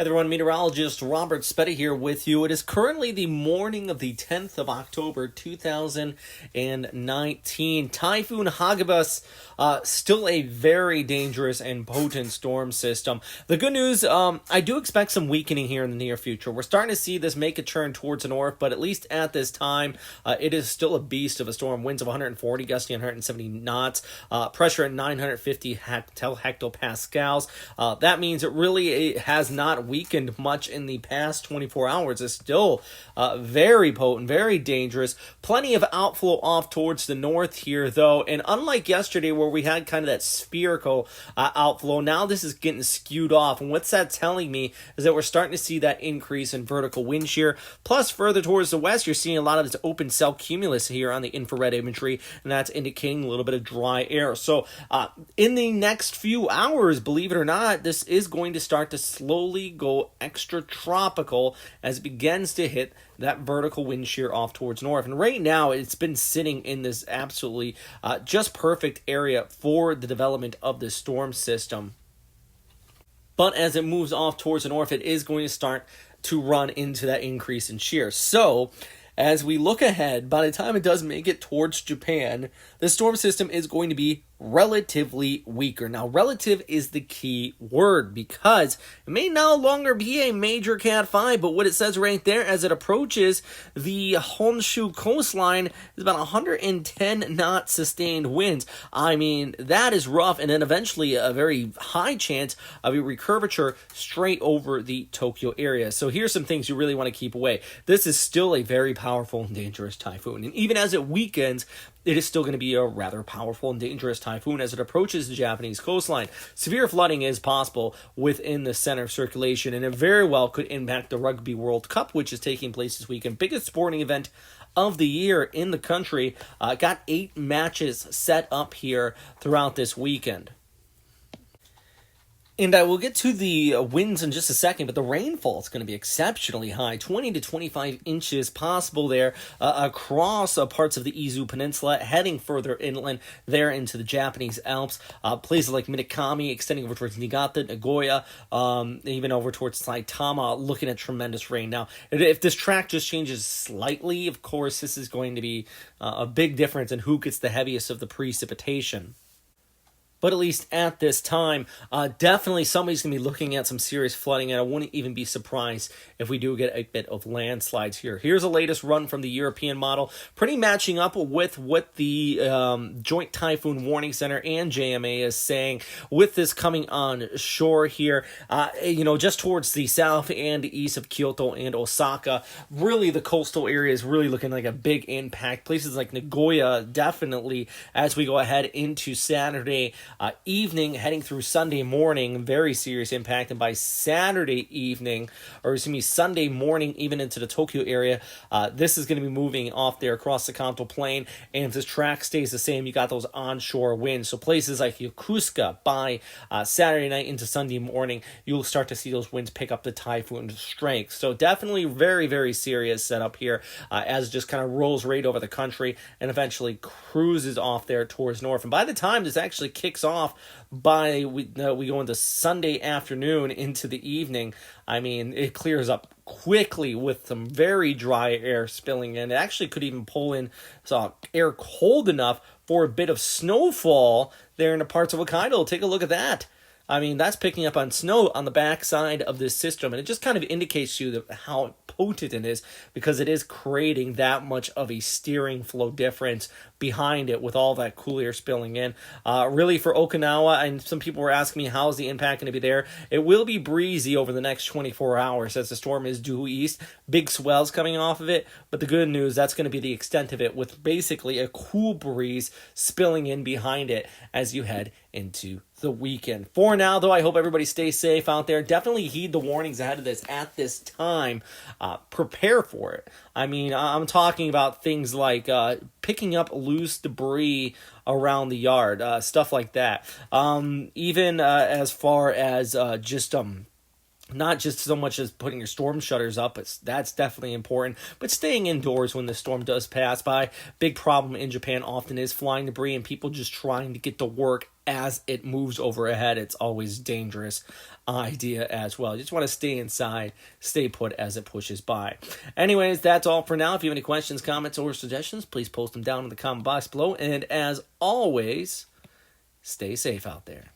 Everyone, meteorologist Robert Spetta here with you. It is currently the morning of the 10th of October, 2019. Typhoon Hagibis, still a very dangerous and potent storm system. The good news, I do expect some weakening here in the near future. We're starting to see this make a turn towards the north, but at least at this time, it is still a beast of a storm. Winds of 140, gusting 170 knots, pressure at 950 hectopascals. That means it really has not weakened much in the past 24 hours. It's still very potent, very dangerous. Plenty of outflow off towards the north here, though. And unlike yesterday where we had kind of that spherical outflow, now this is getting skewed off. And what's that telling me is that we're starting to see that increase in vertical wind shear. Plus, further towards the west, you're seeing a lot of this open cell cumulus here on the infrared imagery, and that's indicating a little bit of dry air. So in the next few hours, believe it or not, this is going to start to slowly go extra tropical as it begins to hit that vertical wind shear off towards north. And right now, it's been sitting in this absolutely just perfect area for the development of this storm system. But as it moves off towards the north, it is going to start to run into that increase in shear. So as we look ahead, by the time it does make it towards Japan, the storm system is going to be relatively weaker. Now, relative is the key word because it may no longer be a major Cat 5, but what it says right there as it approaches the Honshu coastline is about 110 knot sustained winds. I mean, that is rough, and then eventually a very high chance of a recurvature straight over the Tokyo area. So here's some things you really want to keep away. This is still a very powerful and dangerous typhoon, and even as it weakens, it is still going to be a rather powerful and dangerous typhoon as it approaches the Japanese coastline. Severe flooding is possible within the center of circulation, and it very well could impact the Rugby World Cup, which is taking place this weekend. Biggest sporting event of the year in the country. Got 8 matches set up here throughout this weekend. And I will get to the winds in just a second, but the rainfall is going to be exceptionally high, 20 to 25 inches possible there across parts of the Izu Peninsula, heading further inland there into the Japanese Alps. Places like Minakami, extending over towards Niigata, Nagoya, even over towards Saitama, looking at tremendous rain. Now, if this track just changes slightly, of course, this is going to be a big difference in who gets the heaviest of the precipitation. But at least at this time, definitely somebody's going to be looking at some serious flooding, and I wouldn't even be surprised if we do get a bit of landslides here. Here's the latest run from the European model, pretty matching up with what the Joint Typhoon Warning Center and JMA is saying with this coming on shore here, just towards the south and east of Kyoto and Osaka. Really, the coastal area is really looking like a big impact. Places like Nagoya, definitely, as we go ahead into Saturday evening, heading through Sunday morning, very serious impact. And by Saturday evening, Sunday morning, even into the Tokyo area, this is going to be moving off there across the Kanto Plain. And if this track stays the same, you got those onshore winds. So places like Yokosuka, by Saturday night into Sunday morning, you'll start to see those winds pick up the typhoon strength. So definitely very, very serious setup here as it just kind of rolls right over the country and eventually cruises off there towards north. And by the time this actually kicks off we go into Sunday afternoon into the evening, I mean, it clears up quickly with some very dry air spilling in. It actually could even pull in some air cold enough for a bit of snowfall there in the parts of Hokkaido. Take a look at that. I mean, that's picking up on snow on the backside of this system, and it just kind of indicates to you how potent it is because it is creating that much of a steering flow difference behind it with all that cool air spilling in. Really, for Okinawa, and some people were asking me how's the impact going to be there. It will be breezy over the next 24 hours as the storm is due east. Big swells coming off of it, but the good news, that's going to be the extent of it with basically a cool breeze spilling in behind it as you head into the weekend. For now, though, I hope everybody stays safe out there. Definitely heed the warnings ahead of this at this time. Prepare for it. I mean, I'm talking about things like picking up loose debris around the yard, stuff like that. Even as far as not just so much as putting your storm shutters up, that's definitely important, but staying indoors when the storm does pass by. Big problem in Japan often is flying debris and people just trying to get to work as it moves overhead, it's always dangerous idea as well. You just want to stay inside, stay put as it pushes by. Anyways, that's all for now. If you have any questions, comments, or suggestions, please post them down in the comment box below. And as always, stay safe out there.